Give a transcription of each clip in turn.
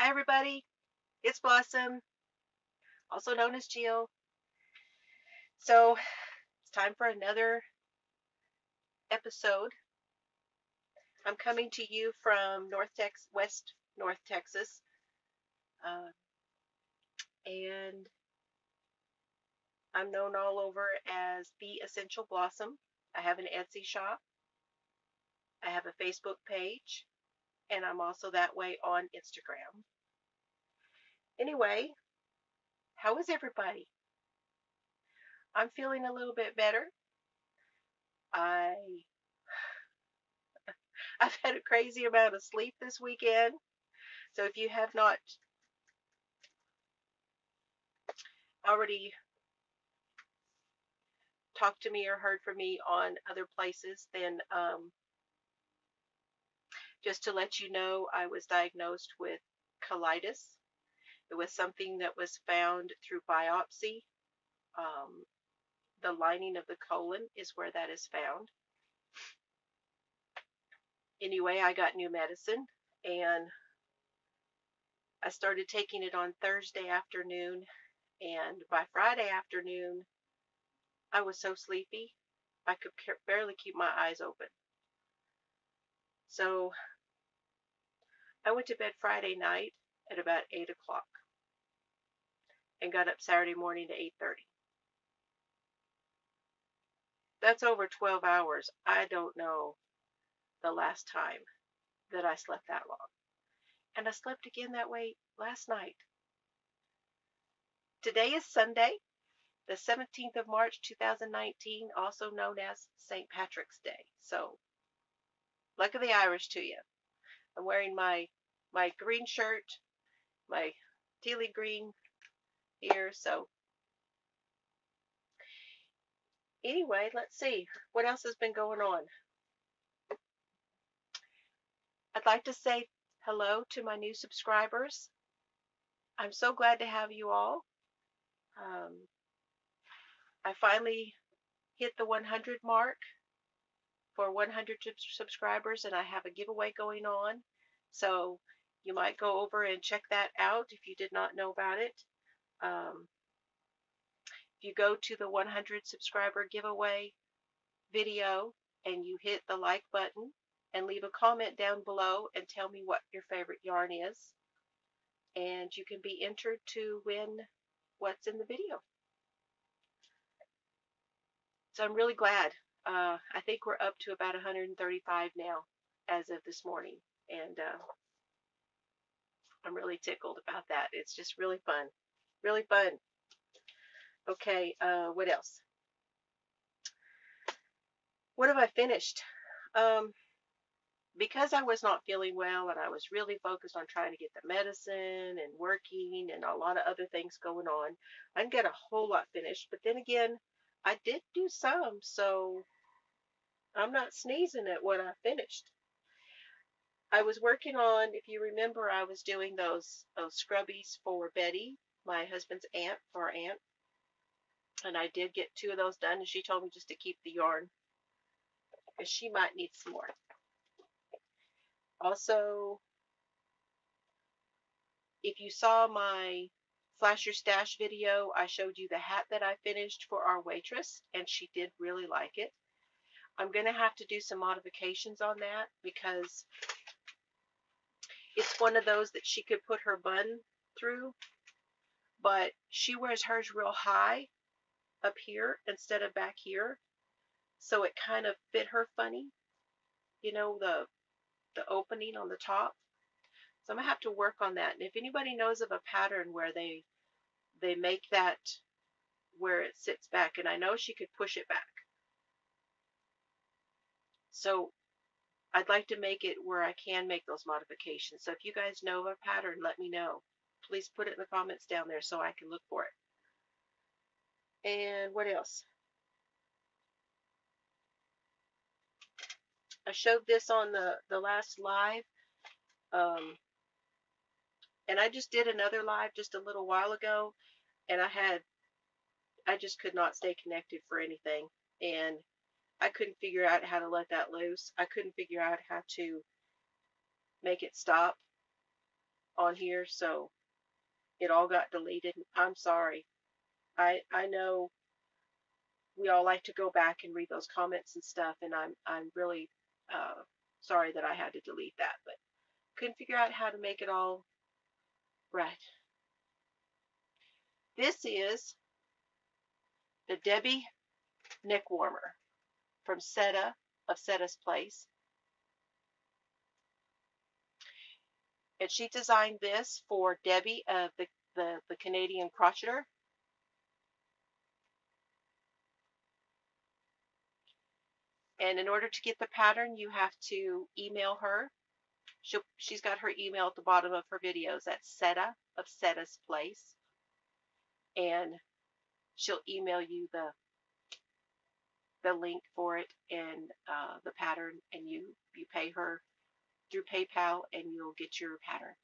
Hi, everybody. It's Blossom, also known as Jill. So it's time for another episode. I'm coming to you from West North Texas, uh, and I'm known all over as the Essential Blossom. I have an Etsy shop. I have a Facebook page, and I'm also that way on Instagram. Anyway, how is everybody? I'm feeling a little bit better. I I've had a crazy amount of sleep this weekend. So if you have not already talked to me or heard from me on other places, then just to let you know, I was diagnosed with colitis. It was something that was found through biopsy. Um, the lining of the colon is where that is found. Anyway, I got new medicine and I started taking it on Thursday afternoon. And by Friday afternoon, I was so sleepy, I could barely keep my eyes open. So I went to bed Friday night at about 8 o'clock and got up Saturday morning to 8:30. That's over 12 hours. I don't know the last time that I slept that long. And I slept again that way last night. Today is Sunday, the 17th of March, 2019, also known as St. Patrick's Day. So, luck of the Irish to you. I'm wearing my green shirt, my tealy green here. So, anyway, let's see what else has been going on. I'd like to say hello to my new subscribers. I'm so glad to have you all. Um, I finally hit the 100 mark for 100 subscribers, and I have a giveaway going on. So you might go over and check that out if you did not know about it. Um, if you go to the 100 subscriber giveaway video and you hit the like button and leave a comment down below and tell me what your favorite yarn is, and you can be entered to win what's in the video. So I'm really glad. I think we're up to about 135 now as of this morning. And I'm really tickled about that. It's just really fun. Really fun. Okay, what else? What have I finished? Um, because I was not feeling well and I was really focused on trying to get the medicine and working and a lot of other things going on, I didn't get a whole lot finished. But then again, I did do some, so I'm not sneezing at what I finished. I was working on, if you remember, I was doing those scrubbies for Betty, my husband's aunt, for our aunt, and I did get 2 of those done. And she told me just to keep the yarn because she might need some more. Also, if you saw my Flash Your Stash video, I showed you the hat that I finished for our waitress, and she did really like it. I'm going to have to do some modifications on that because it's one of those that she could put her bun through, but she wears hers real high up here instead of back here, so it kind of fit her funny, you know, the opening on the top. So I'm gonna have to work on that. And if anybody knows of a pattern where they make that where it sits back, and I know she could push it back, so I'd like to make it where I can make those modifications. So if you guys know of a pattern, let me know. Please put it in the comments down there so I can look for it. And what else? I showed this on the last live. Um, and I just did another live just a little while ago, and I just could not stay connected for anything, and I couldn't figure out how to let that loose. I couldn't figure out how to make it stop on here, so it all got deleted. I'm sorry. I know we all like to go back and read those comments and stuff, and I'm really sorry that I had to delete that, but couldn't figure out how to make it all right. This is the Debbie neck warmer from Setta of Setta's Place. And she designed this for Debbie of the Canadian Crocheter. And in order to get the pattern, you have to email her. She's got her email at the bottom of her videos. That's Setta of Setta's Place. And she'll email you the link for it and the pattern, and you pay her through PayPal, and you'll get your pattern.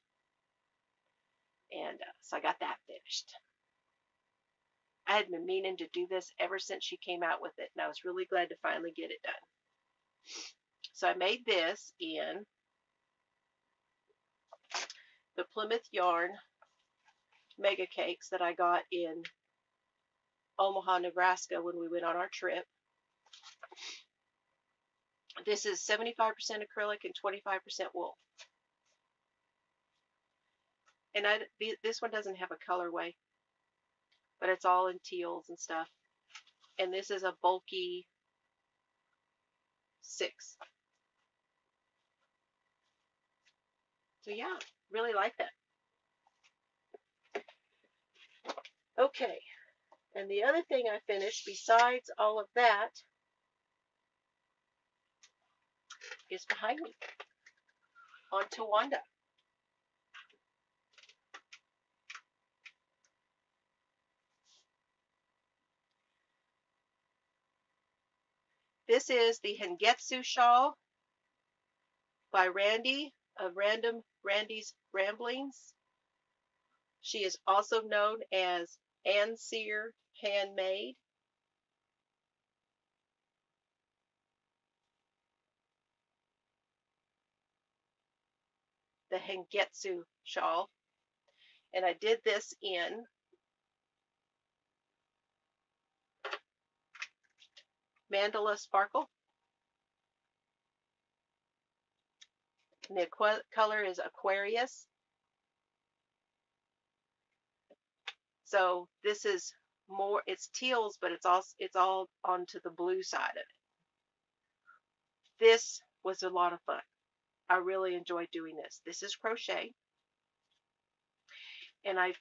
And so I got that finished. I had been meaning to do this ever since she came out with it, and I was really glad to finally get it done. So I made this in the Plymouth Yarn Mega Cakes that I got in Omaha, Nebraska when we went on our trip. This is 75% acrylic and 25% wool. And this one doesn't have a colorway, but it's all in teals and stuff. And this is a bulky 6. So yeah, really like that. Okay, and the other thing I finished besides all of that is behind me on Tawanda. This is the Hengetsu shawl by Randy of Randy's Ramblings. She is also known as Ann Sear Handmade. The Hengetsu shawl. And I did this in Mandala Sparkle. And the color is Aquarius. So this is more, it's teals, but it's all onto the blue side of it. This was a lot of fun. I really enjoyed doing this. This is crochet. And I'm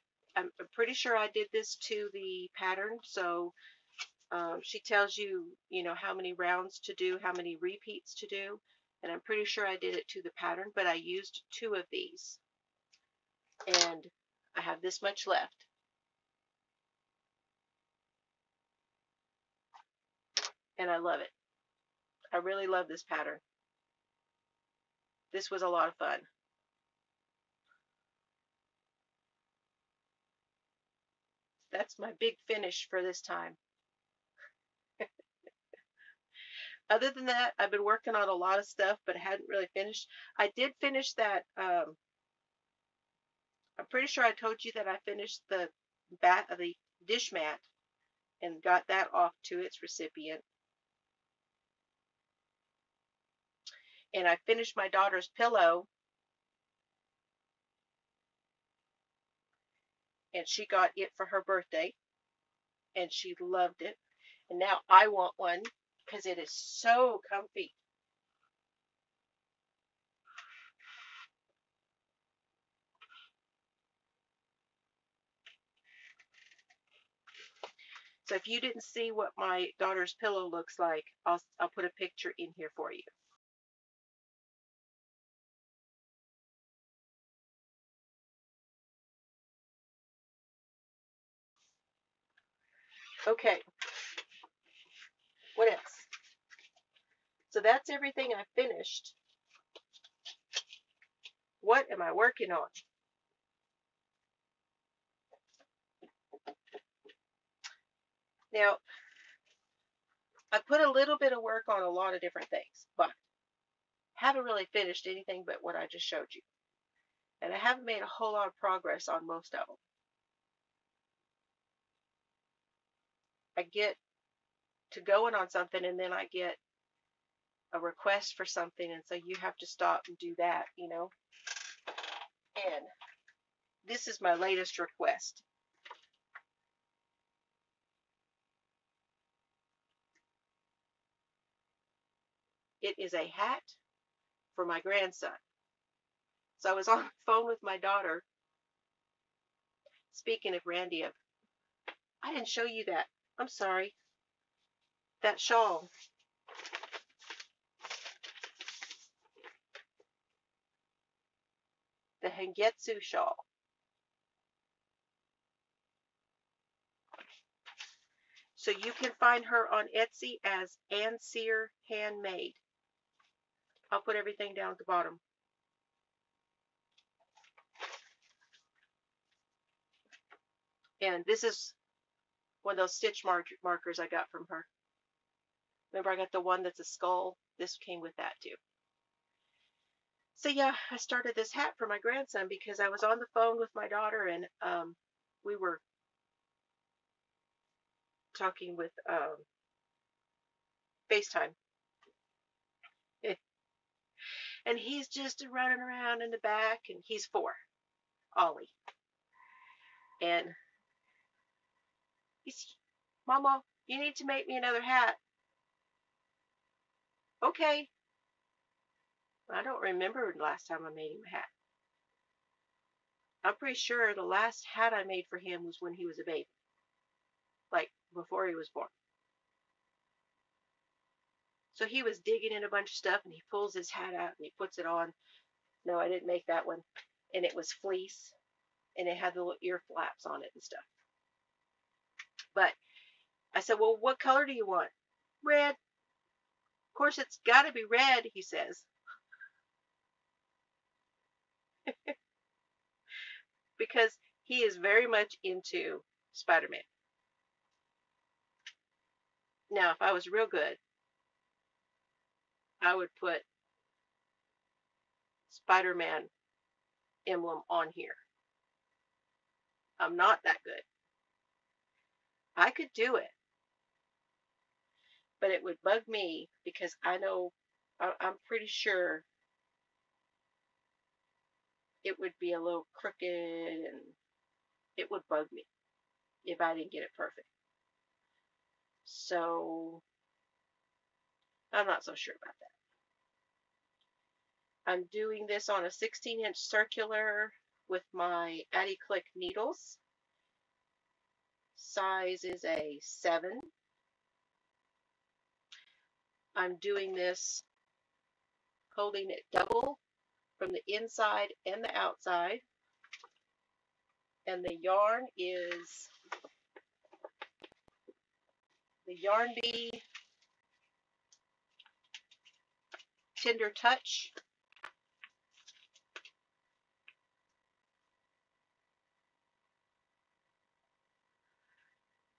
pretty sure I did this to the pattern. So she tells you, how many rounds to do, how many repeats to do. And I'm pretty sure I did it to the pattern, but I used 2 of these. And I have this much left. And I love it. I really love this pattern. This was a lot of fun. That's my big finish for this time. Other than that, I've been working on a lot of stuff, but I hadn't really finished. I did finish that. I'm pretty sure I told you that I finished the dish mat and got that off to its recipient. And I finished my daughter's pillow, and she got it for her birthday, and she loved it. And now I want one because it is so comfy. So if you didn't see what my daughter's pillow looks like, I'll put a picture in here for you. Okay. What else? So that's everything I finished. What am I working on? Now, I put a little bit of work on a lot of different things, but haven't really finished anything but what I just showed you. And I haven't made a whole lot of progress on most of them. I get to going on something and then I get a request for something, and so you have to stop and do that, you know. And this is my latest request. It is a hat for my grandson. So I was on the phone with my daughter. Speaking of Randy, I didn't show you that. I'm sorry. That shawl. The Hengetsu shawl. So you can find her on Etsy as Ann Sear Handmade. I'll put everything down at the bottom. And this is one of those stitch markers I got from her. Remember, I got the one that's a skull? This came with that too. So yeah, I started this hat for my grandson because I was on the phone with my daughter, and we were talking with FaceTime. And he's just running around in the back, and he's 4, Ollie. And he's, Mama, you need to make me another hat. Okay. I don't remember the last time I made him a hat. I'm pretty sure the last hat I made for him was when he was a baby. Like, before he was born. So he was digging in a bunch of stuff, and he pulls his hat out, and he puts it on. No, I didn't make that one. And it was fleece, and it had the little ear flaps on it and stuff. But I said, well, what color do you want? Red. Of course, it's got to be red, he says. Because he is very much into Spider-Man. Now, if I was real good, I would put Spider-Man emblem on here. I'm not that good. I could do it, but it would bug me because I know, I'm pretty sure it would be a little crooked, and it would bug me if I didn't get it perfect. So I'm not so sure about that. I'm doing this on a 16-inch circular with my Addy Click needles. Size is a 7. I'm doing this holding it double from the inside and the outside. And the yarn is the Yarn Bee Tender Touch.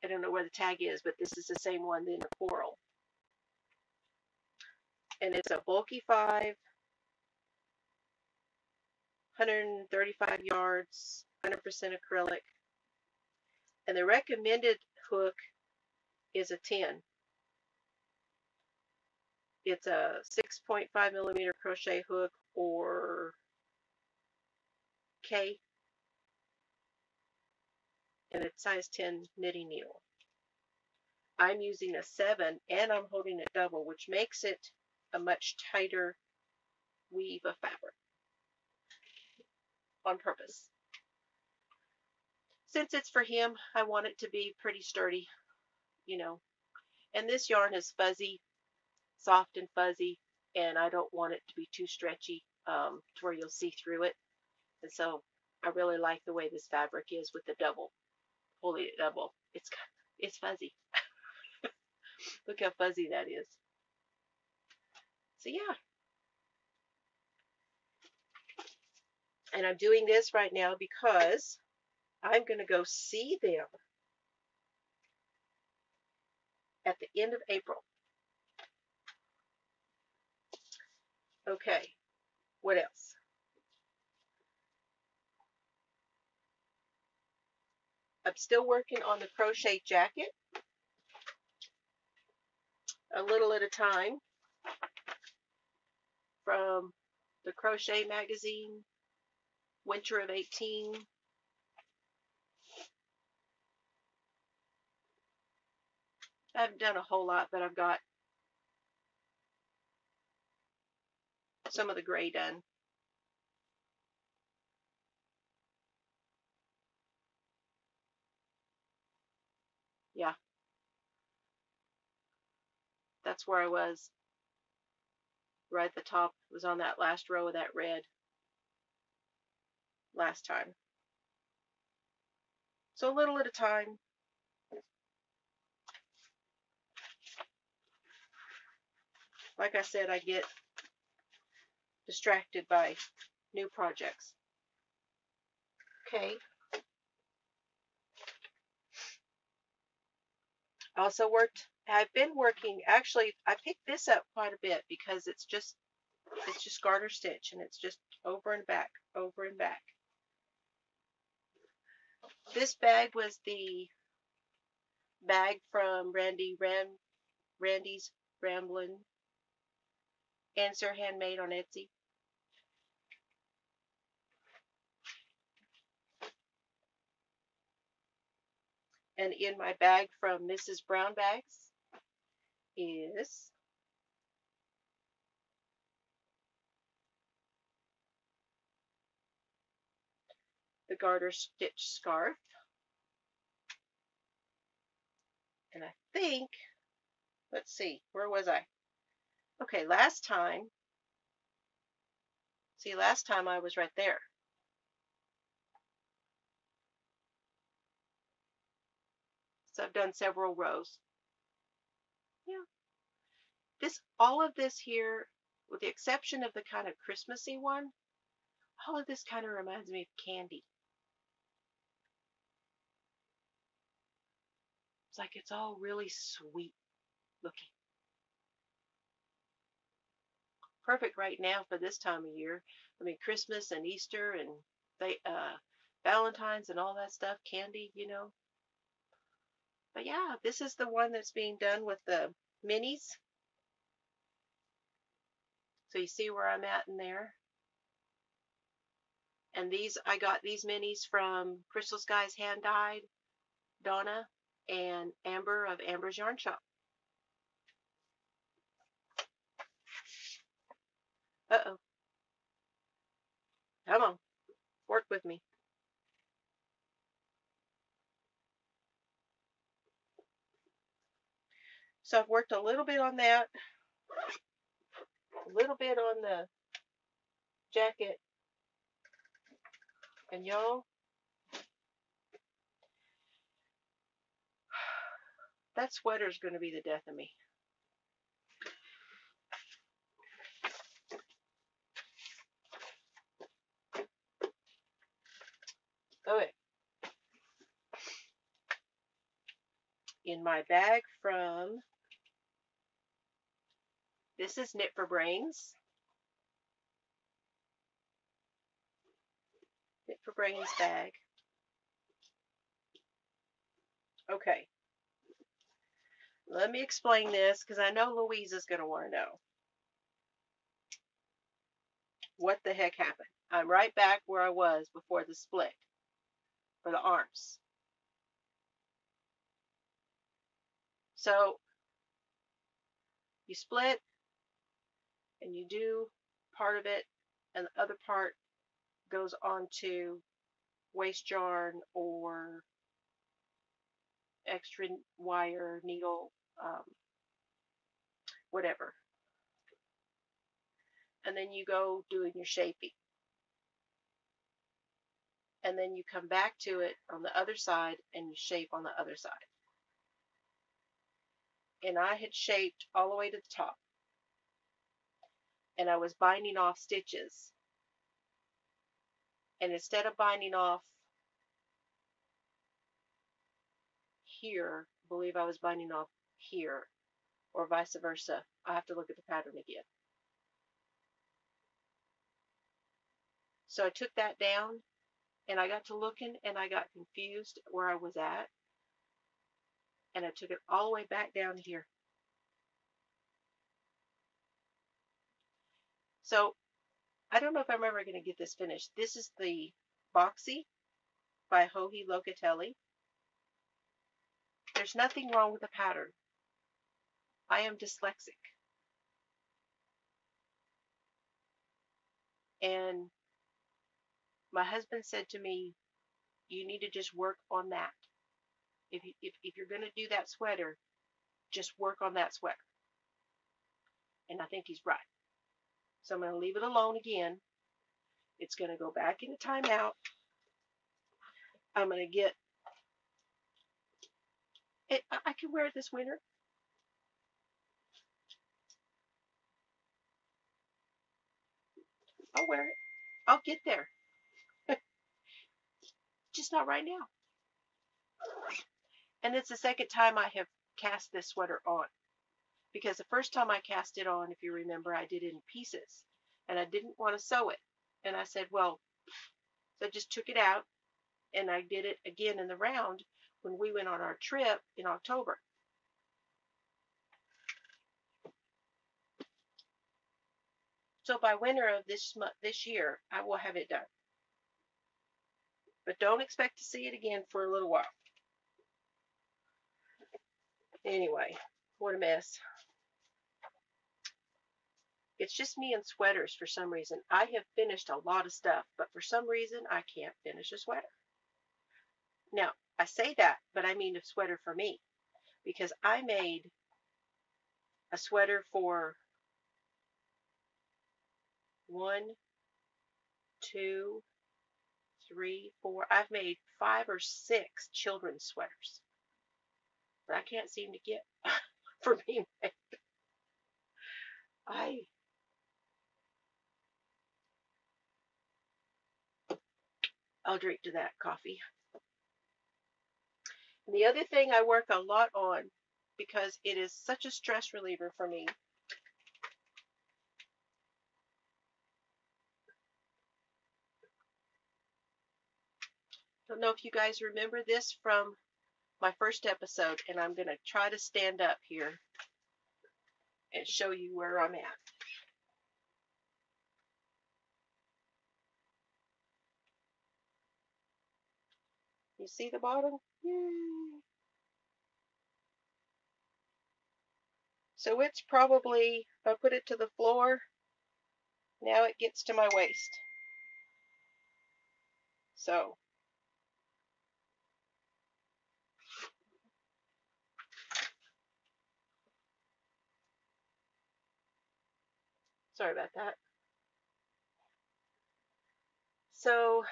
I don't know where the tag is, but this is the same one in the coral. And it's a bulky 5, 135 yards, 100% acrylic. And the recommended hook is a 10. It's a 6.5 millimeter crochet hook or K, and it's size 10 knitting needle. I'm using a 7, and I'm holding it double, which makes it a much tighter weave of fabric on purpose. Since it's for him, I want it to be pretty sturdy, you know. And this yarn is fuzzy, soft and fuzzy, and I don't want it to be too stretchy to where you'll see through it. And so I really like the way this fabric is with the double, holding it double. It's fuzzy. Look how fuzzy that is. So yeah. And I'm doing this right now because I'm going to go see them at the end of April. Okay, what else? I'm still working on the crochet jacket, a little at a time, from the Crochet Magazine, Winter of 18. I haven't done a whole lot, but I've got some of the gray done. Yeah, that's where I was. Right at the top was on that last row of that red last time. So a little at a time. Like I said, I get distracted by new projects. Okay. I've been working, actually, I picked this up quite a bit because it's just garter stitch, and it's just over and back, over and back. This bag was the bag from Randy's Ramblin' Answer, handmade on Etsy. And in my bag from Mrs. Brown Bags is the garter stitch scarf. And I think, let's see, where was I? Okay, last time I was right there. So I've done several rows. Yeah. All of this here, with the exception of the kind of Christmassy one, all of this kind of reminds me of candy. It's like it's all really sweet looking. Perfect right now for this time of year. I mean, Christmas and Easter and Valentine's and all that stuff, candy, you know. But yeah, this is the one that's being done with the minis. So you see where I'm at in there. And I got these minis from Crystal Skies Hand Dyed, Donna, and Amber of Amber's Yarn Shop. Uh-oh. Come on. Work with me. So I've worked a little bit on that, a little bit on the jacket, and y'all, that sweater's going to be the death of me. Okay. In my bag from, this is Knit for Brains. Knit for Brains bag. Okay. Let me explain this because I know Louise is going to want to know. What the heck happened? I'm right back where I was before the split for the arms. So you split and you do part of it, and the other part goes onto waste yarn or extra wire, needle, whatever. And then you go doing your shaping. And then you come back to it on the other side and you shape on the other side. And I had shaped all the way to the top. And I was binding off stitches. And instead of binding off here, I believe I was binding off here, or vice versa. I have to look at the pattern again. So I took that down And I got to looking and I got confused where I was at. And I took it all the way back down here. So I don't know if I'm ever going to get this finished. This is the Boxy by Hohi Locatelli. There's nothing wrong with the pattern. I am dyslexic. And my husband said to me, you need to just work on that. If you're going to do that sweater, just work on that sweater. And I think he's right. So I'm going to leave it alone again. It's going to go back into timeout. I'm going to get it. I can wear it this winter. I'll wear it. I'll get there. Just not right now. And it's the second time I have cast this sweater on. Because the first time I cast it on, if you remember, I did it in pieces. And I didn't want to sew it. And I said, well, so I just took it out. And I did it again in the round when we went on our trip in October. So by winter of this year, I will have it done. But don't expect to see it again for a little while. Anyway, what a mess. It's just me and sweaters for some reason. I have finished a lot of stuff, but for some reason, I can't finish a sweater. Now, I say that, but I mean a sweater for me. Because I made a sweater for 1, 2, 3, 4. I've made 5 or 6 children's sweaters. But I can't seem to get for being made. I'll drink to that coffee. And the other thing I work a lot on, because it is such a stress reliever for me, I don't know if you guys remember this from my first episode, and I'm going to try to stand up here and show you where I'm at. You see the bottom? Yay. So it's probably, if I put it to the floor, now it gets to my waist. So sorry about that. So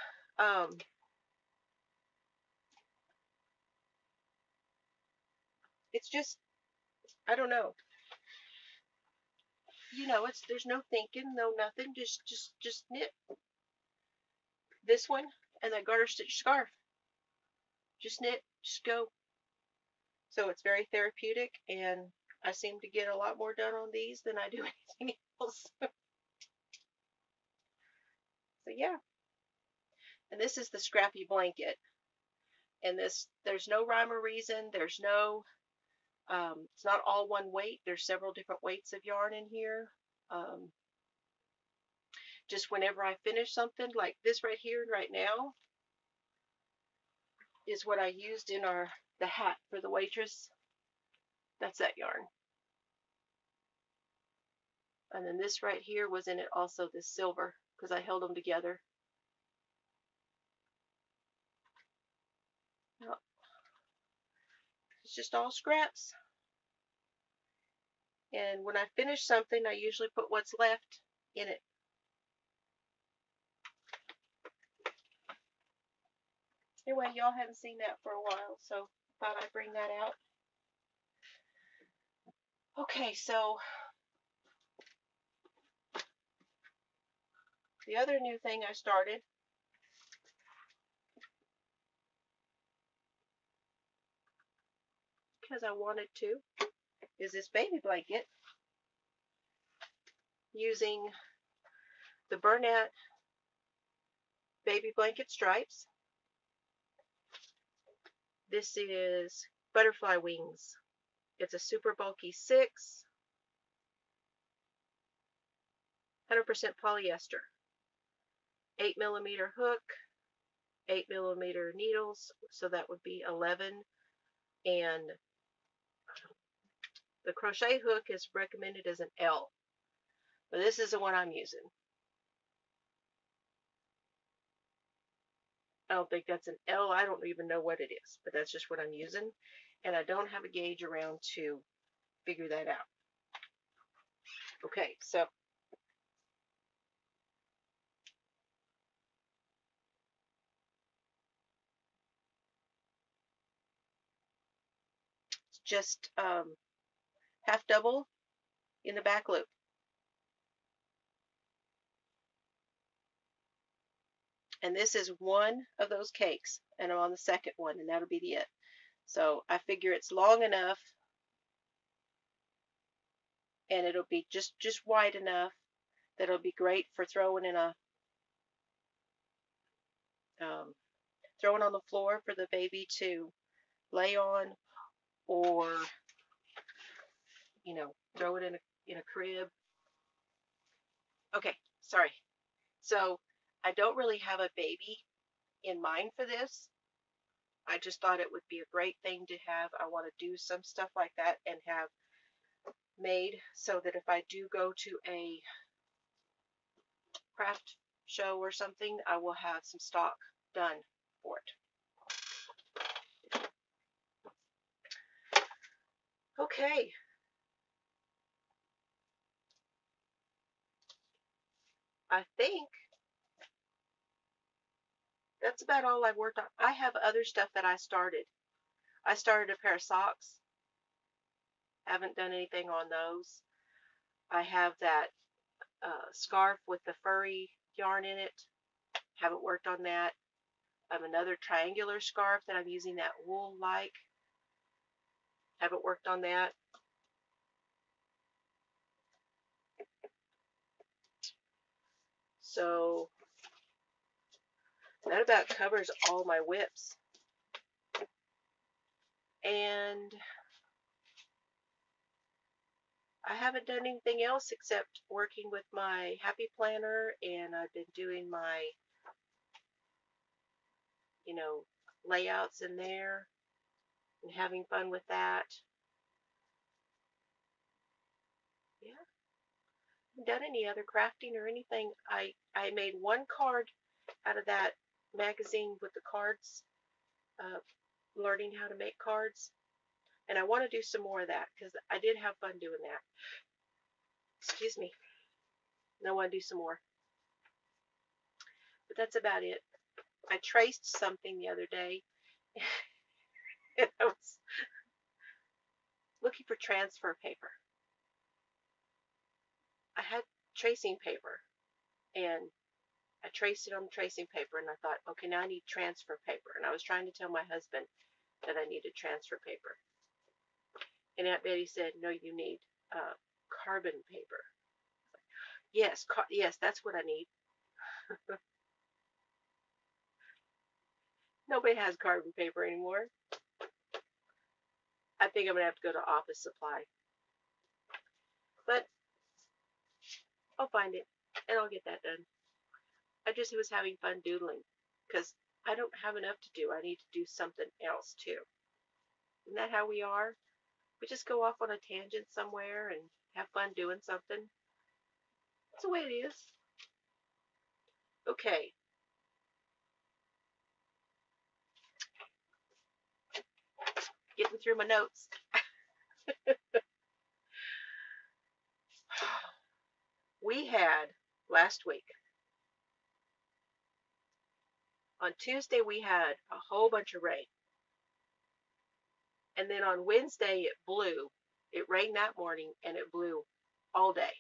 it's just, I don't know. You know, there's no thinking, no nothing. Just knit this one and that garter stitch scarf. Just knit, just go. So it's very therapeutic, and I seem to get a lot more done on these than I do anything else. So yeah. And this is the scrappy blanket. And there's no rhyme or reason. There's no, it's not all one weight. There's several different weights of yarn in here. Just whenever I finish something like this right here, right now, is what I used in the hat for the waitress. That's that yarn. And then this right here was in it also, this silver, because I held them together. Now, it's just all scraps. And when I finish something, I usually put what's left in it. Anyway, y'all haven't seen that for a while, so I thought I'd bring that out. Okay, so the other new thing I started, because I wanted to, is this baby blanket using the Bernat baby blanket stripes. This is butterfly wings. It's a super bulky 6, 100% polyester. 8mm hook, 8mm needles, so that would be 11. And the crochet hook is recommended as an L, but this is the one I'm using. I don't think that's an L. I don't even know what it is, but that's just what I'm using. And I don't have a gauge around to figure that out. Okay, so it's just half double in the back loop. And this is one of those cakes, and I'm on the second one, and that'll be it. So I figure it's long enough, and it'll be just wide enough that it'll be great for throwing in a throwing on the floor for the baby to lay on, or throw it in a crib. Okay, sorry. So I don't really have a baby in mind for this. I just thought it would be a great thing to have. I want to do some stuff like that and have made so that if I do go to a craft show or something, I will have some stock done for it. Okay. I think that's about all I've worked on. I have other stuff that I started. I started a pair of socks. Haven't done anything on those. I have that scarf with the furry yarn in it. Haven't worked on that. I have another triangular scarf that I'm using that wool like. Haven't worked on that. So that about covers all my whips. And I haven't done anything else except working with my happy planner, and I've been doing my layouts in there and having fun with that. Yeah, I haven't done any other crafting or anything. I made one card out of that magazine with the cards, learning how to make cards, and I want to do some more of that because I did have fun doing that. Excuse me. I want to do some more, but that's about it. I traced something the other day and I was looking for transfer paper. I had tracing paper and I traced it on the tracing paper, and I thought, okay, now I need transfer paper. And I was trying to tell my husband that I needed transfer paper. And Aunt Betty said, no, you need carbon paper. Yes, yes, that's what I need. Nobody has carbon paper anymore. I think I'm going to have to go to Office Supply. But I'll find it, and I'll get that done. I just was having fun doodling, because I don't have enough to do. I need to do something else, too. Isn't that how we are? We just go off on a tangent somewhere and have fun doing something. That's the way it is. Okay. Getting through my notes. We had last week. On Tuesday, we had a whole bunch of rain. And then on Wednesday, it blew. It rained that morning, and it blew all day.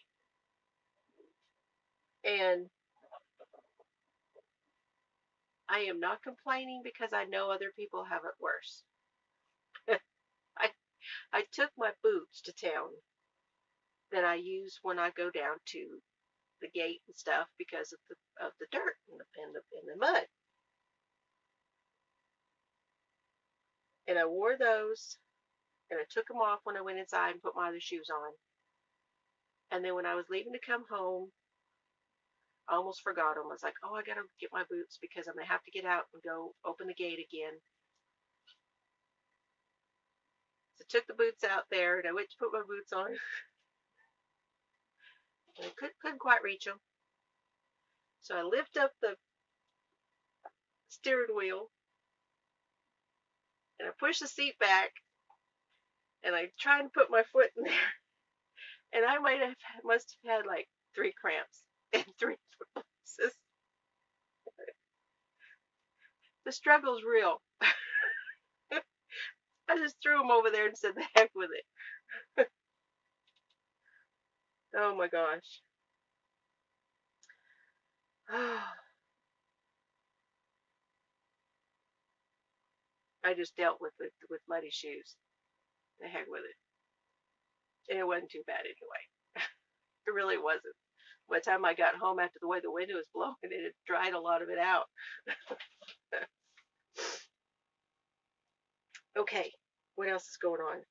And I am not complaining because I know other people have it worse. I took my boots to town that I use when I go down to the gate and stuff because of the dirt and the mud. I wore those, and I took them off when I went inside and put my other shoes on. And then when I was leaving to come home, I almost forgot them. I was like, oh, I got to get my boots because I'm going to have to get out and go open the gate again. So I took the boots out there, and I went to put my boots on. And I couldn't quite reach them. So I lift up the steering wheel, and I push the seat back, and I try and put my foot in there. And I must have had like 3 cramps in 3 places. The struggle's real. I just threw them over there and said, the heck with it. Oh my gosh. I just dealt with muddy shoes. The heck with it. And it wasn't too bad anyway. It really wasn't. By the time I got home after the way the wind was blowing, it had dried a lot of it out. Okay, what else is going on?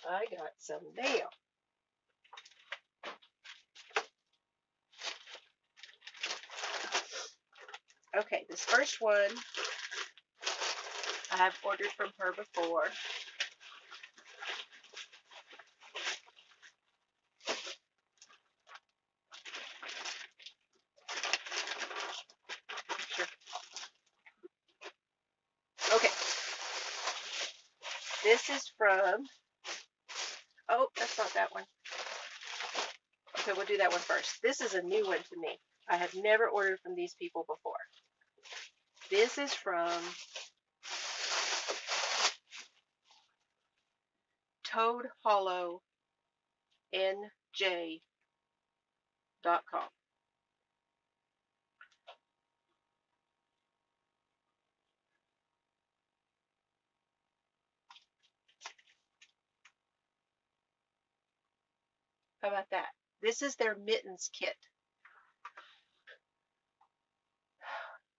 I got some mail. Okay, this first one I have ordered from her before. Sure. Okay. This is from, oh, that's not that one. Okay, we'll do that one first. This is a new one to me. I have never ordered from these people before. This is from Toad Hollow NJ.com. How about that? This is their mittens kit.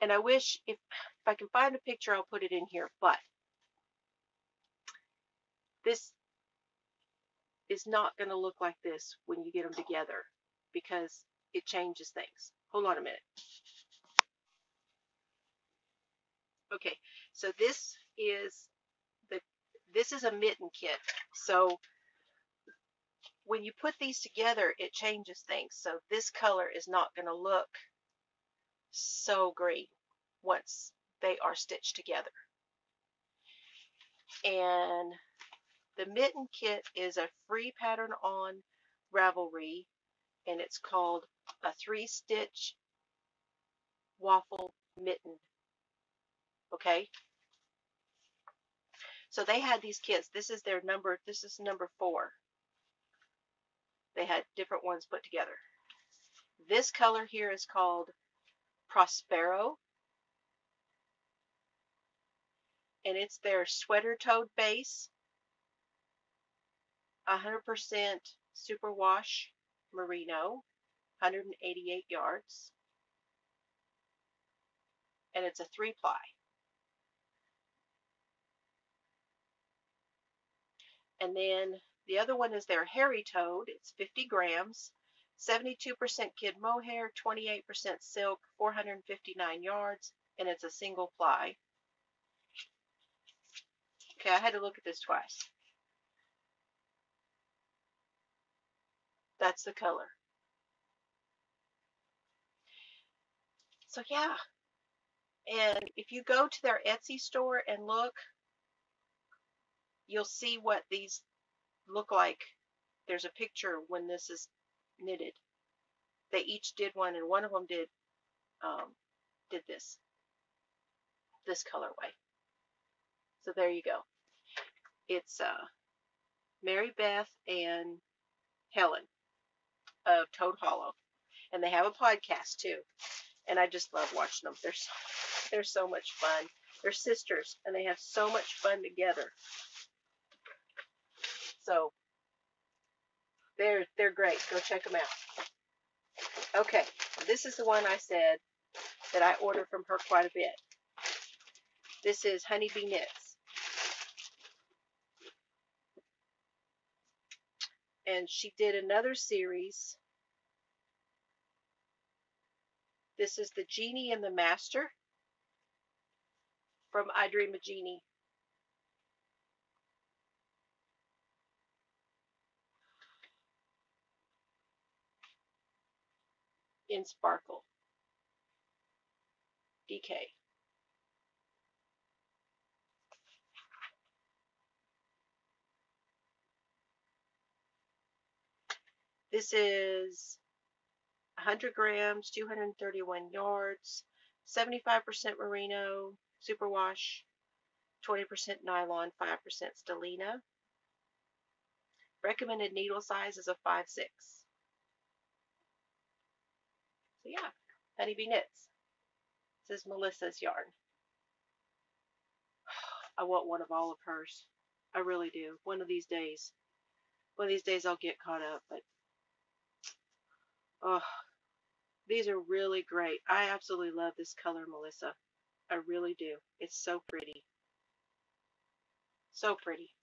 And I wish, if I can find a picture, I'll put it in here. But this is not going to look like this when you get them together because it changes things. Hold on a minute. Okay, so this is a mitten kit. So when you put these together, it changes things. So this color is not going to look so great once they are stitched together. And the mitten kit is a free pattern on Ravelry, and it's called a 3-stitch waffle mitten. Okay, so they had these kits. This is number 4. They had different ones put together. This color here is called Prospero, and it's their sweater toed base, 100% superwash merino, 188 yards, and it's a 3-ply. And then the other one is their hairy toed. It's 50 grams, 72% kid mohair, 28% silk, 459 yards, and it's a single ply. Okay, I had to look at this twice. That's the color. So yeah, and if you go to their Etsy store and look, you'll see what these look like. There's a picture when this is knitted. They each did one, and one of them did this colorway. So there you go. It's Mary Beth and Helen of Toad Hollow, and they have a podcast too. And I just love watching them. They're so much fun. They're sisters, and they have so much fun together. So They're great. Go check them out. Okay, this is the one I said that I order from her quite a bit. This is Honeybee Knits. And she did another series. This is the Genie and the Master from I Dream a Genie. In Sparkle. DK. This is 100 grams, 231 yards, 75% merino, superwash, 20% nylon, 5% stellina. Recommended needle size is a 5/6. So yeah, Honeybee Knits. This is Melissa's yarn. I want one of all of hers. I really do. One of these days. One of these days I'll get caught up, but oh, these are really great. I absolutely love this color, Melissa. I really do. It's so pretty. So pretty.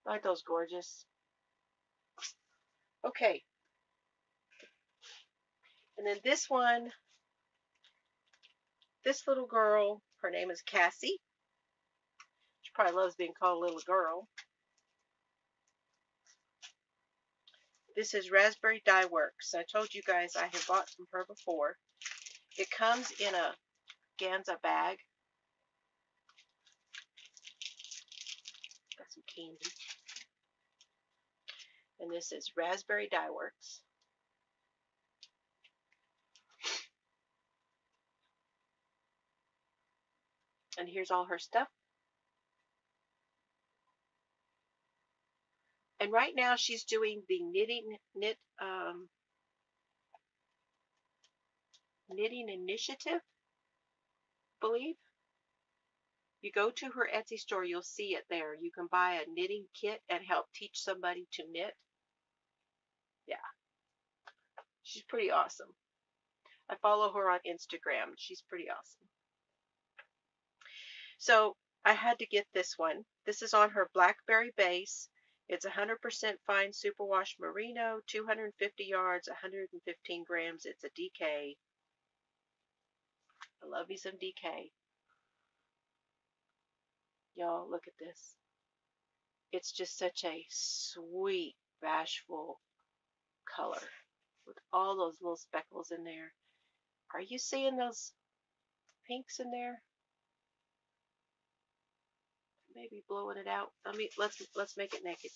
Aren't those gorgeous? Okay. And then this one, this little girl, her name is Cassie. She probably loves being called a little girl. This is Raspberry Dye Works. I told you guys I have bought from her before. It comes in a Ganza bag. Got some candy. And this is Raspberry Dye Works. And here's all her stuff. And right now she's doing the knitting initiative, I believe. You go to her Etsy store, you'll see it there. You can buy a knitting kit and help teach somebody to knit. Yeah. She's pretty awesome. I follow her on Instagram. She's pretty awesome. So I had to get this one. This is on her Blackberry base. It's 100% fine superwash merino, 250 yards, 115 grams. It's a DK. I love me some DK. Y'all, look at this. It's just such a sweet, bashful color with all those little speckles in there. Are you seeing those pinks in there? Maybe blowing it out. Let's make it naked.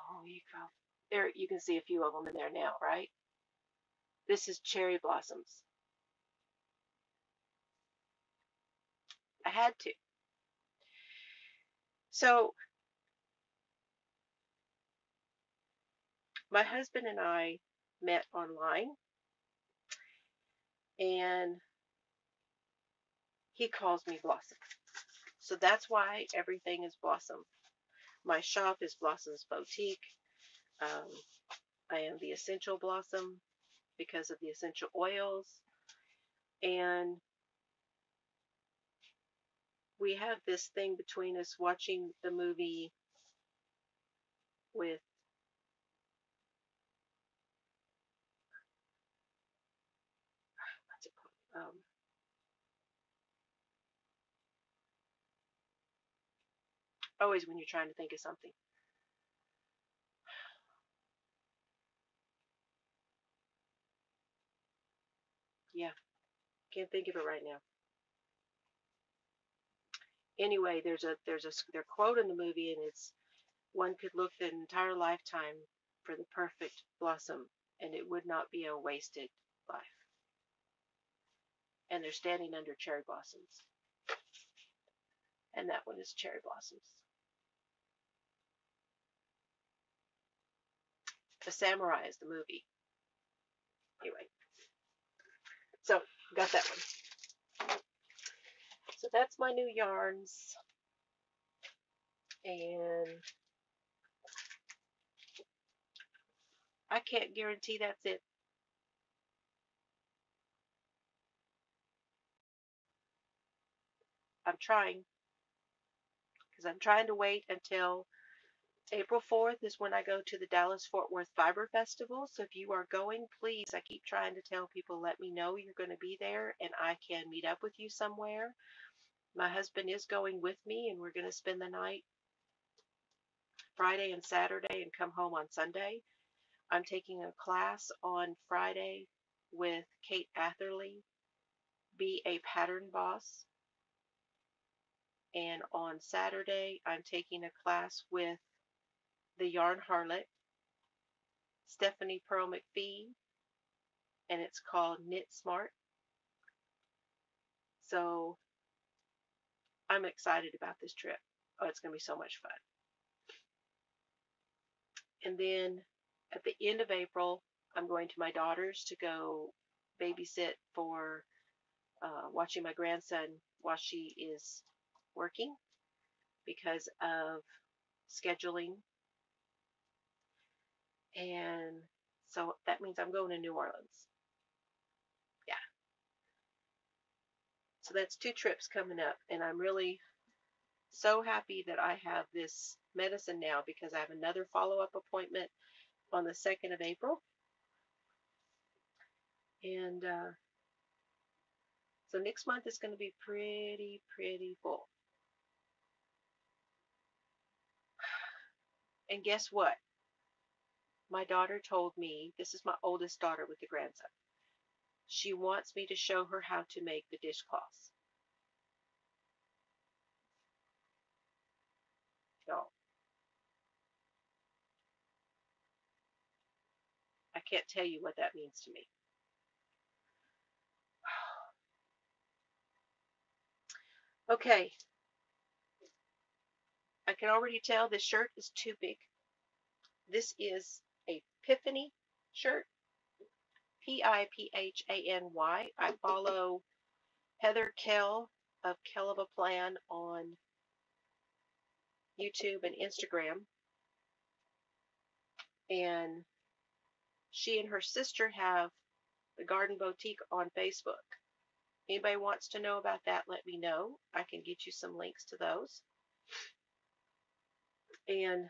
Oh, you go. There, you can see a few of them in there now, right? This is cherry blossoms. I had to. So my husband and I met online, and he calls me Blossom. So that's why everything is Blossom. My shop is Blossom's Boutique. I am the Essential Blossom because of the essential oils. And we have this thing between us watching the movie with what's it called? Always when you're trying to think of something. Yeah, can't think of it right now. Anyway, there's their quote in the movie, and it's, one could look the entire lifetime for the perfect blossom, and it would not be a wasted life. And they're standing under cherry blossoms, and that one is cherry blossoms. The Samurai is the movie. Anyway, so got that one. that's my new yarns, and I can't guarantee that's it. I'm trying, because I'm trying to wait until April 4th is when I go to the Dallas Fort Worth Fiber Festival. So if you are going, please, I keep trying to tell people, let me know you're going to be there and I can meet up with you somewhere. My husband is going with me, and we're going to spend the night Friday and Saturday and come home on Sunday. I'm taking a class on Friday with Kate Atherley, Be a Pattern Boss. And on Saturday, I'm taking a class with the Yarn Harlot, Stephanie Pearl McPhee, and it's called Knit Smart. So I'm excited about this trip. Oh, it's going to be so much fun. And then at the end of April, I'm going to my daughter's to go babysit for watching my grandson while she is working because of scheduling. And so that means I'm going to New Orleans. Yeah. So that's 2 trips coming up, and I'm really so happy that I have this medicine now because I have another follow-up appointment on the 2nd of April. And so next month is going to be pretty full. And guess what? My daughter told me, this is my oldest daughter with the grandson, she wants me to show her how to make the dishcloths. So I can't tell you what that means to me. Okay. I can already tell this shirt is too big. This is a Epiphany shirt. Piphany. I follow Heather Kell of Kell of a Plan on YouTube and Instagram. And she and her sister have the Garden Boutique on Facebook. Anybody wants to know about that, let me know. I can get you some links to those. And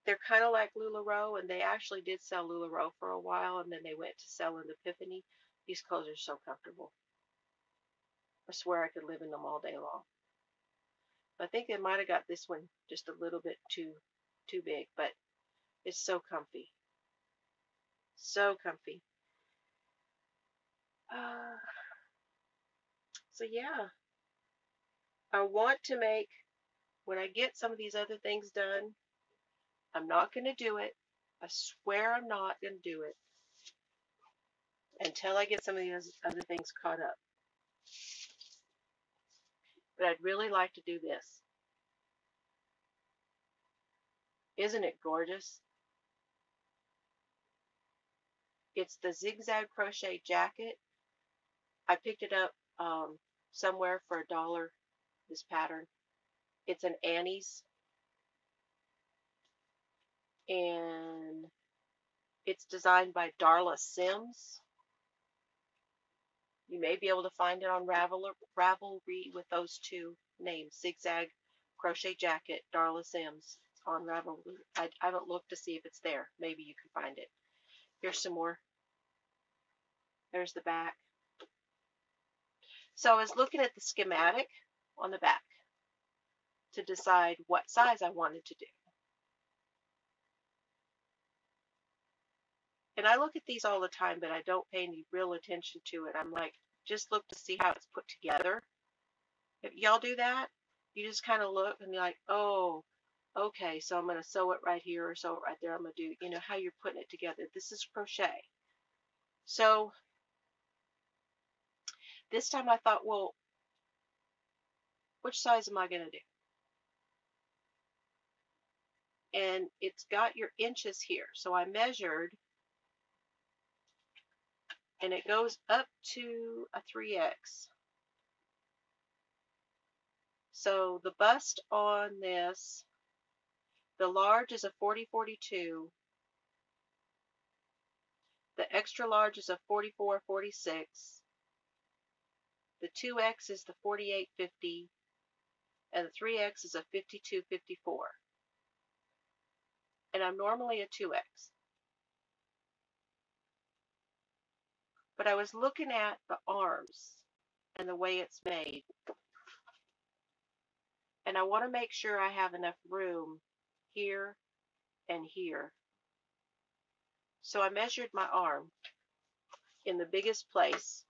they're kind of like LuLaRoe, and they actually did sell LuLaRoe for a while, and then they went to selling Epiphany. These clothes are so comfortable. I swear I could live in them all day long. I think they might have got this one just a little bit too big, but it's so comfy. So comfy. So yeah, I want to make, when I get some of these other things done, I'm not going to do it. I swear I'm not going to do it until I get some of these other things caught up. But I'd really like to do this. Isn't it gorgeous? It's the zigzag crochet jacket. I picked it up somewhere for $1, this pattern. It's an Annie's. And it's designed by Darla Sims. You may be able to find it on Ravelry with those 2 names, Zigzag Crochet Jacket, Darla Sims. It's on Ravelry. I haven't looked to see if it's there. Maybe you can find it. Here's some more. There's the back. So I was looking at the schematic on the back to decide what size I wanted to do. And I look at these all the time, but I don't pay any real attention to it. I'm like, just look to see how it's put together. If y'all do that, you just kind of look and you're like, oh, okay, so I'm going to sew it right here or sew it right there. I'm going to do, you know, how you're putting it together. This is crochet. So this time I thought, well, which size am I going to do? And it's got your inches here. So I measured, and it goes up to a 3X. So the bust on this, the large is a 40-42, the extra large is a 44-46, the 2X is the 48-50, and the 3X is a 52-54. And I'm normally a 2X. But I was looking at the arms and the way it's made. And I want to make sure I have enough room here and here. So I measured my arm in the biggest place,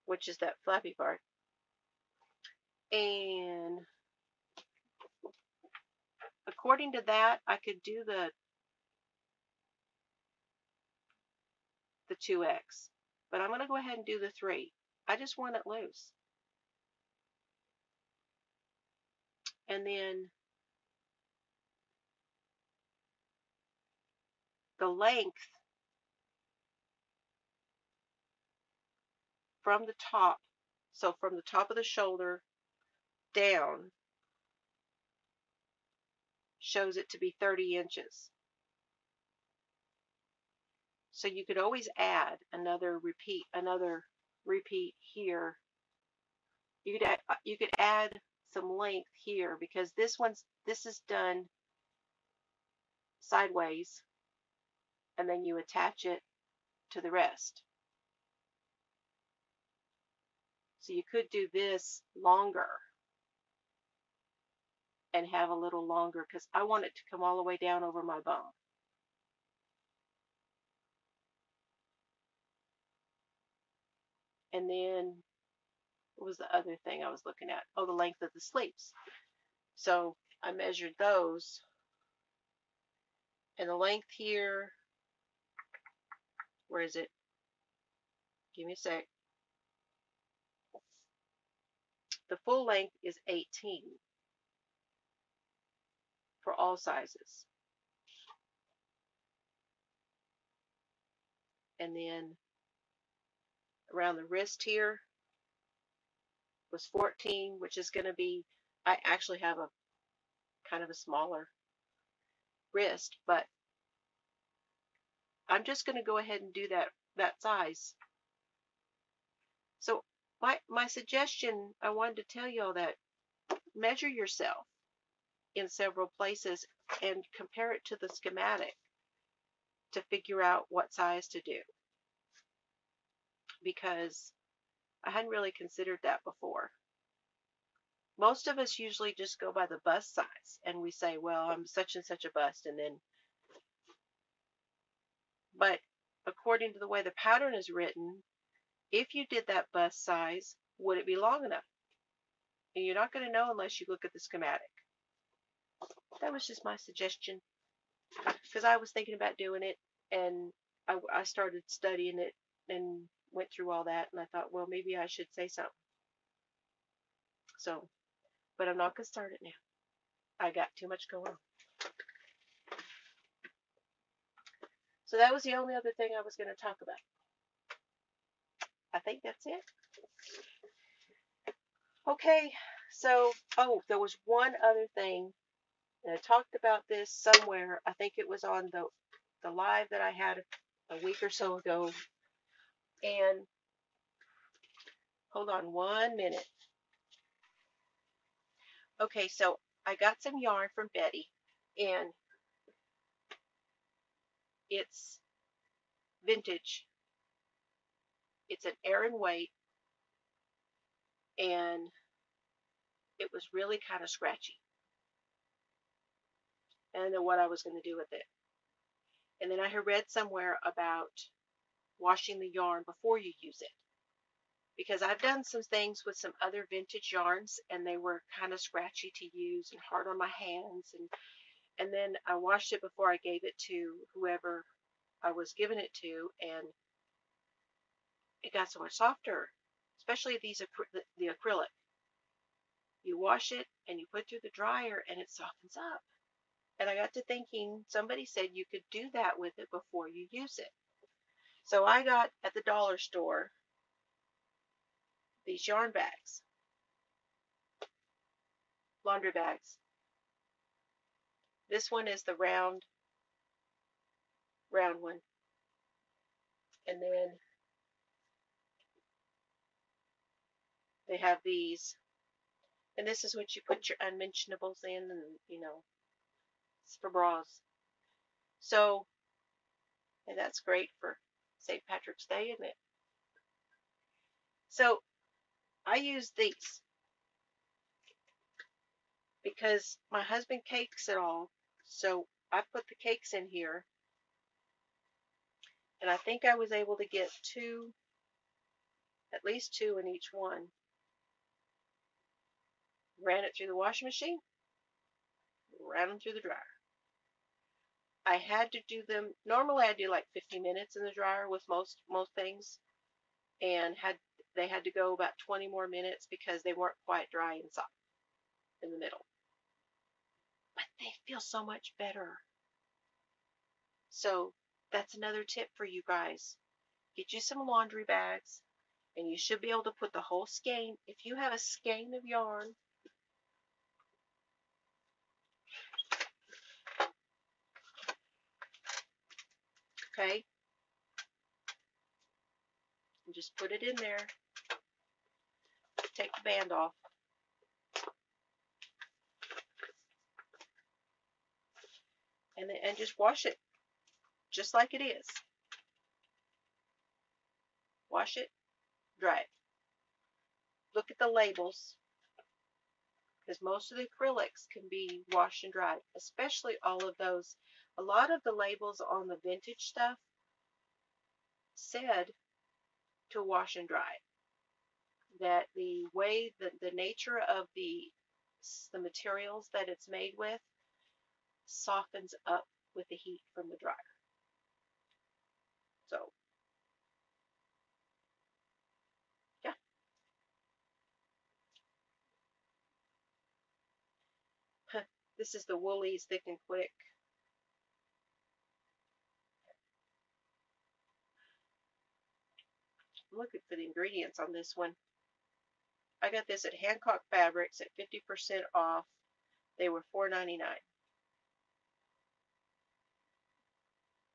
which is that flappy part. And according to that, I could do the 2X. But I'm going to go ahead and do the 3. I just want it loose. And then the length from the top, so from the top of the shoulder down, shows it to be 30 inches. So you could always add another repeat here. You could add some length here because this is done sideways, and then you attach it to the rest. So you could do this longer and have a little longer because I want it to come all the way down over my bum. And then what was the other thing I was looking at? Oh, the length of the sleeves. So I measured those, and the length here, where is it? Give me a sec. The full length is 18 for all sizes. And then around the wrist here was 14, which is going to be, I actually have a kind of a smaller wrist, but I'm just going to go ahead and do that size. So my suggestion, I wanted to tell you all that measure yourself in several places and compare it to the schematic to figure out what size to do, because I hadn't really considered that before. Most of us usually just go by the bust size and we say, well, I'm such and such a bust, and then, but according to the way the pattern is written, if you did that bust size, would it be long enough? And you're not going to know unless you look at the schematic. That was just my suggestion, because I was thinking about doing it, and I started studying it and went through all that, and I thought, well, maybe I should say something. So, but I'm not going to start it now. I got too much going on. So that was the only other thing I was going to talk about. I think that's it. Okay, so, oh, there was one other thing, and I talked about this somewhere. I think it was on the live that I had a week or so ago. And hold on 1 minute. Okay, so I got some yarn from Betty, and it's vintage. It's an Aran weight, and it was really kind of scratchy. And I didn't know what I was going to do with it. And then I had read somewhere about washing the yarn before you use it, because I've done some things with some other vintage yarns, and they were kind of scratchy to use and hard on my hands, and then I washed it before I gave it to whoever I was giving it to, and it got so much softer, especially the acrylic. You wash it and you put through the dryer and it softens up. And I got to thinking, somebody said you could do that with it before you use it. So I got at the dollar store these yarn bags. laundry bags. This one is the round one. And then they have these. And this is what you put your unmentionables in, and it's for bras. So, and that's great for St. Patrick's Day, isn't it? So, I use these because my husband cakes it all. So, I put the cakes in here, and I think I was able to get at least two in each one. Ran it through the washing machine, ran them through the dryer. I had to do them, normally I do like 50 minutes in the dryer with most things, and they had to go about 20 more minutes because they weren't quite dry inside in the middle. But they feel so much better. So that's another tip for you guys. Get you some laundry bags, and you should be able to put the whole skein. If you have a skein of yarn, okay, and just put it in there. Take the band off. And just wash it just like it is. Wash it, dry it. Look at the labels, because most of the acrylics can be washed and dried, especially all of those. A lot of the labels on the vintage stuff said to wash and dry. That the way that the nature of the materials that it's made with softens up with the heat from the dryer. So, yeah. This is the Woolies Thick and Quick. I'm looking for the ingredients on this one. I got this at Hancock Fabrics at 50% off. They were $4.99.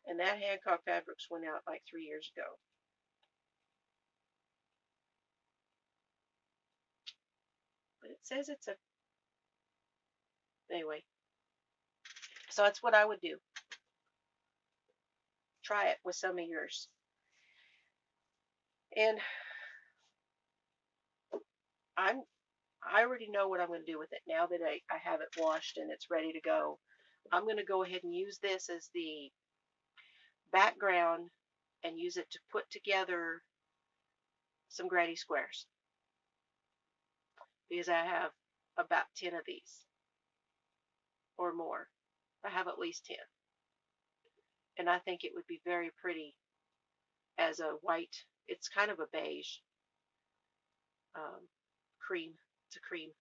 And that Hancock Fabrics went out like 3 years ago. But it says it's a... Anyway. So that's what I would do. Try it with some of yours. And I already know what I'm going to do with it now that I have it washed and it's ready to go. I'm going to go ahead and use this as the background and use it to put together some granny squares, because I have about 10 of these or more. I have at least 10, and I think it would be very pretty as a white. It's kind of a beige cream. It's a cream.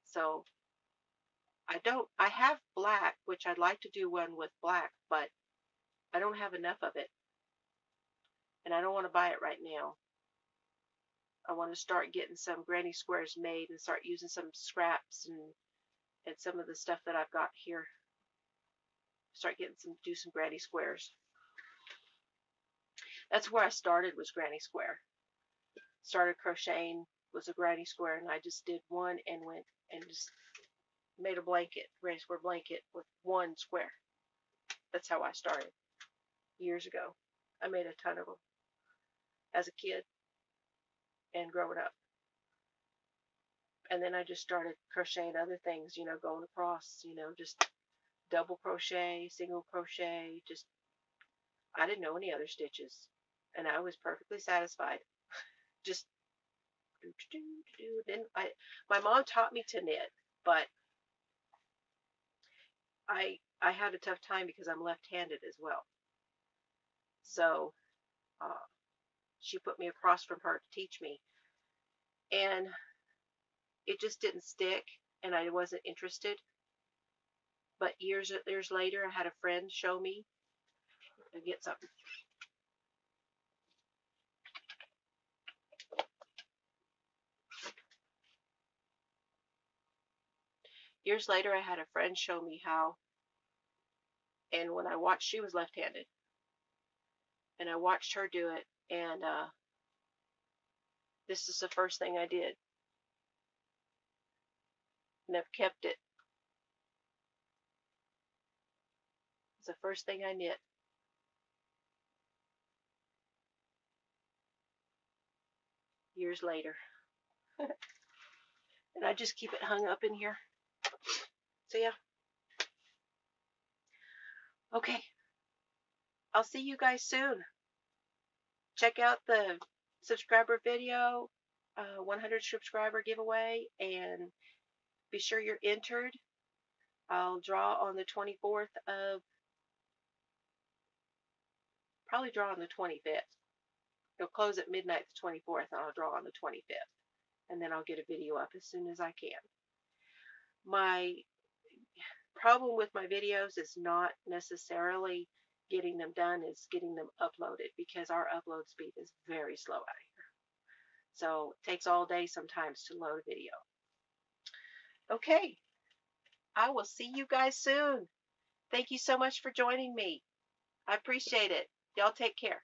So I have black, which I'd like to do one with black, but I don't have enough of it, and I don't want to buy it right now. I want to start getting some granny squares made and start using some scraps and some of the stuff that I've got here. Start getting do some granny squares. That's where I started, was granny square. Started crocheting, was a granny square, and I just did one and went and just made a blanket, granny square blanket with one square. That's how I started years ago. I made a ton of them as a kid and growing up. And then I just started crocheting other things, going across, just double crochet, single crochet, just, I didn't know any other stitches. And I was perfectly satisfied. Just Then my mom taught me to knit, but I had a tough time because I'm left-handed as well. So she put me across from her to teach me, and it just didn't stick, and I wasn't interested. But years later, I had a friend show me and get something. Years later, I had a friend show me how, and when I watched, she was left-handed, and I watched her do it, and this is the first thing I did, and I've kept it. It's the first thing I knit. Years later. And I just keep it hung up in here. So yeah. Okay. I'll see you guys soon. Check out the subscriber video, 100 subscriber giveaway, and be sure you're entered. I'll draw on the 24th of, probably draw on the 25th. It'll close at midnight the 24th, and I'll draw on the 25th. And then I'll get a video up as soon as I can. My problem with my videos is not necessarily getting them done, it's getting them uploaded, because our upload speed is very slow out here. So it takes all day sometimes to load a video. Okay, I will see you guys soon. Thank you so much for joining me. I appreciate it. Y'all take care.